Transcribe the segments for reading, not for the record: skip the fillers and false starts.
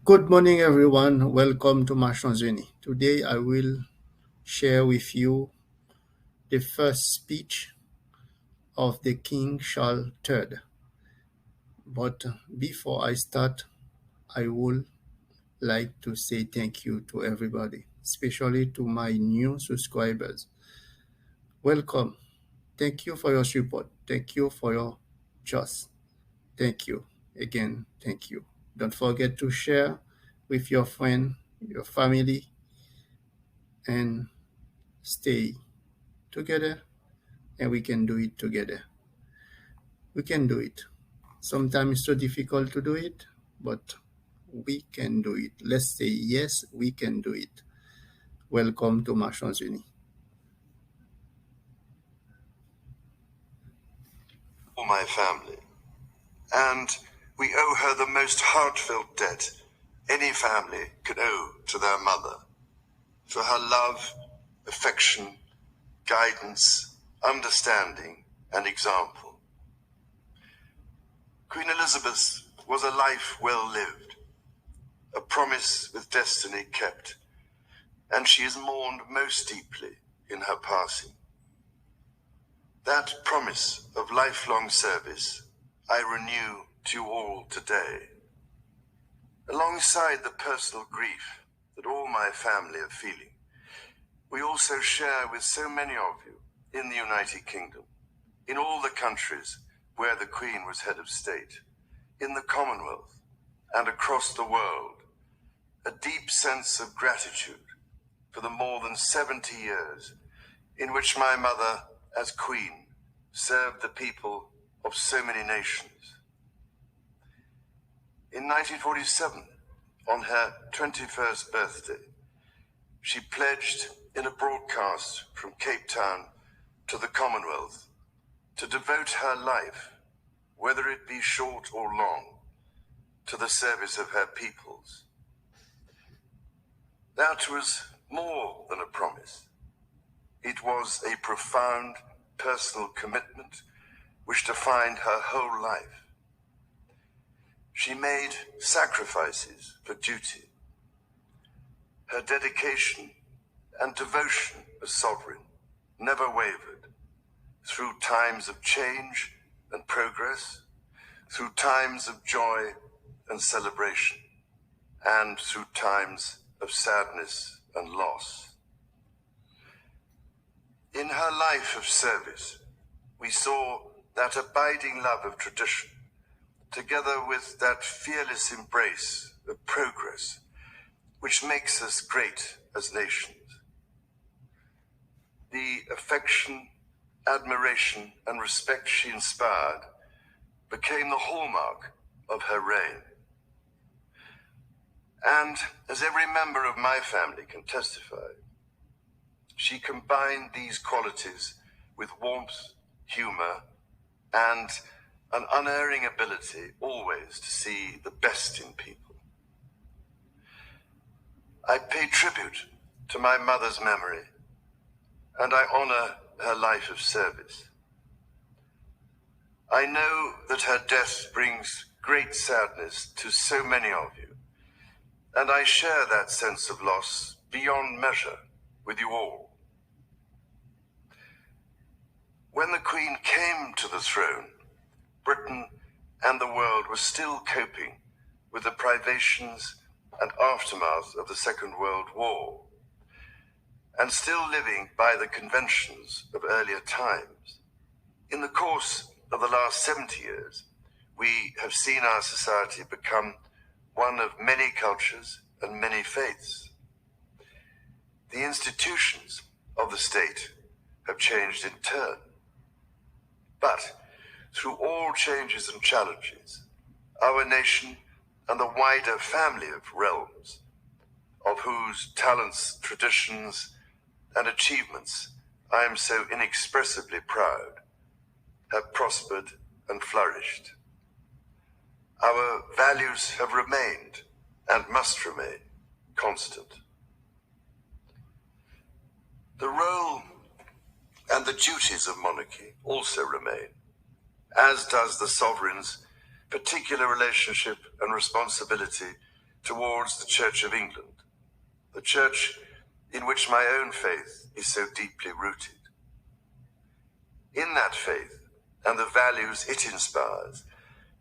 Good morning, everyone. Welcome to Marshall's Journey. Today, I will share with you the first speech of the King Charles III. But before I start, I would like to say thank you to everybody, especially to my new subscribers. Welcome. Thank you for your support. Thank you for your trust. Thank you. Again, thank you. Don't forget to share with your friend, your family, and stay together, and we can do it together. We can do it. Sometimes it's so difficult to do it, but we can do it. Let's say yes, we can do it. Welcome to Marshall's Uni. For my family, and we owe her the most heartfelt debt any family could owe to their mother, for her love, affection, guidance, understanding, and example. Queen Elizabeth was a life well lived, a promise with destiny kept, and she is mourned most deeply in her passing. That promise of lifelong service I renew to you all today. Alongside the personal grief that all my family are feeling, we also share with so many of you in the United Kingdom, in all the countries where the Queen was head of state, in the Commonwealth, and across the world, a deep sense of gratitude for the more than 70 years in which my mother, as Queen, served the people of so many nations. In 1947, on her 21st birthday, she pledged in a broadcast from Cape Town to the Commonwealth to devote her life, whether it be short or long, to the service of her peoples. That was more than a promise. It was a profound personal commitment which defined her whole life. She made sacrifices for duty. Her dedication and devotion as sovereign never wavered through times of change and progress, through times of joy and celebration, and through times of sadness and loss. In her life of service, we saw that abiding love of tradition, together with that fearless embrace of progress, which makes us great as nations. The affection, admiration, and respect she inspired became the hallmark of her reign. And as every member of my family can testify, she combined these qualities with warmth, humor, and an unerring ability always to see the best in people. I pay tribute to my mother's memory, and I honor her life of service. I know that her death brings great sadness to so many of you, and I share that sense of loss beyond measure with you all. When the Queen came to the throne, Britain and the world were still coping with the privations and aftermath of the Second World War, and still living by the conventions of earlier times. In the course of the last 70 years, we have seen our society become one of many cultures and many faiths. The institutions of the state have changed in turn. But through all changes and challenges, our nation and the wider family of realms, of whose talents, traditions, and achievements I am so inexpressibly proud, have prospered and flourished. Our values have remained and must remain constant. The role and the duties of monarchy also remain, as does the sovereign's particular relationship and responsibility towards the Church of England, the church in which my own faith is so deeply rooted. In that faith and the values it inspires,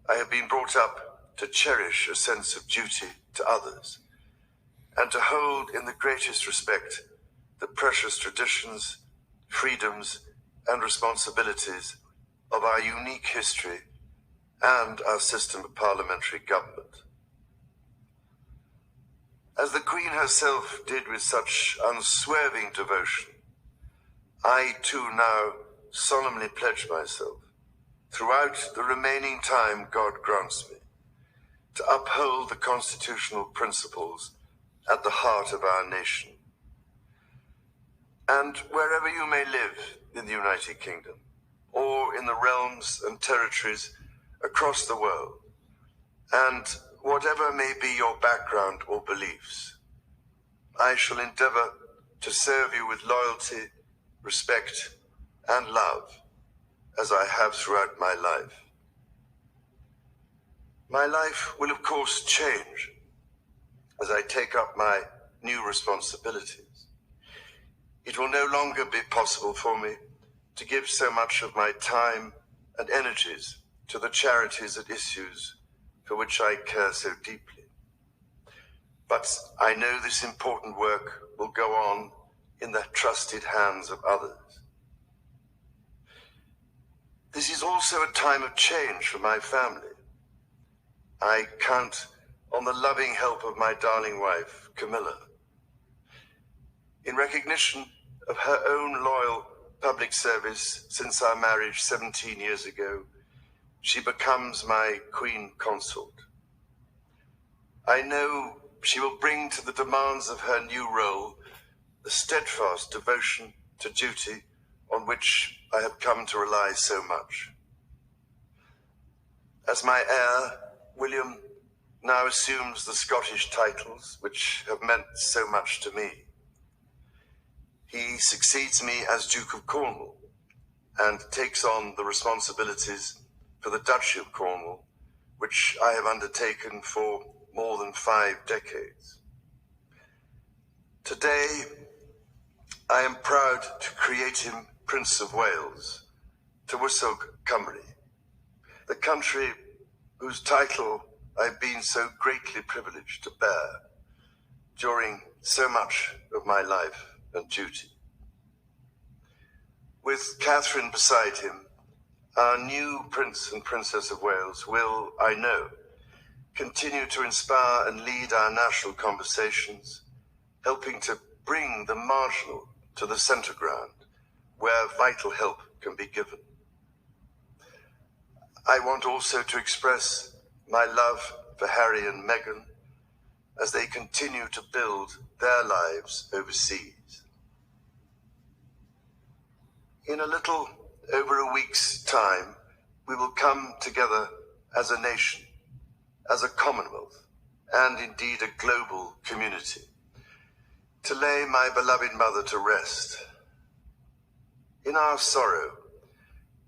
I have been brought up to cherish a sense of duty to others and to hold in the greatest respect the precious traditions, freedoms, and responsibilities of our unique history and our system of parliamentary government. As the Queen herself did with such unswerving devotion, I too now solemnly pledge myself, throughout the remaining time God grants me, to uphold the constitutional principles at the heart of our nation. And wherever you may live in the United Kingdom, or in the realms and territories across the world, and whatever may be your background or beliefs, I shall endeavor to serve you with loyalty, respect, and love, as I have throughout my life. My life will, of course, change as I take up my new responsibilities. It will no longer be possible for me to give so much of my time and energies to the charities and issues for which I care so deeply. But I know this important work will go on in the trusted hands of others. This is also a time of change for my family. I count on the loving help of my darling wife, Camilla. In recognition of her own loyal public service since our marriage 17 years ago, she becomes my Queen Consort. I know she will bring to the demands of her new role the steadfast devotion to duty on which I have come to rely so much. As my heir, William now assumes the Scottish titles which have meant so much to me. He succeeds me as Duke of Cornwall and takes on the responsibilities for the Duchy of Cornwall, which I have undertaken for more than 5 decades. Today, I am proud to create him Prince of Wales, Tywysog Cymru, the country whose title I've been so greatly privileged to bear during so much of my life and duty. With Catherine beside him, our new Prince and Princess of Wales will, I know, continue to inspire and lead our national conversations, helping to bring the marginal to the centre ground, where vital help can be given. I want also to express my love for Harry and Meghan as they continue to build their lives overseas. In a little over a week's time, we will come together as a nation, as a Commonwealth, and indeed a global community, to lay my beloved mother to rest. In our sorrow,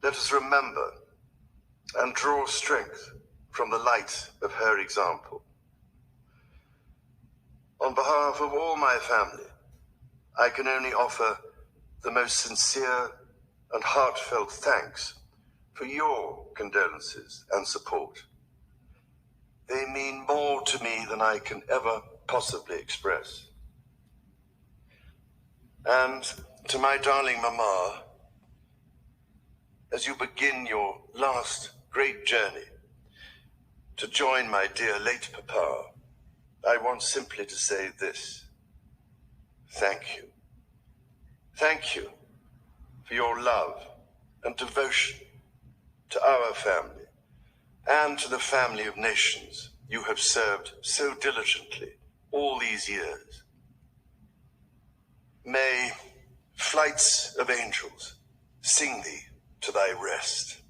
let us remember and draw strength from the light of her example. On behalf of all my family, I can only offer the most sincere and heartfelt thanks for your condolences and support. They mean more to me than I can ever possibly express. And to my darling Mama, as you begin your last great journey to join my dear late Papa, I want simply to say this: thank you. Thank you for your love and devotion to our family and to the family of nations you have served so diligently all these years. May flights of angels sing thee to thy rest.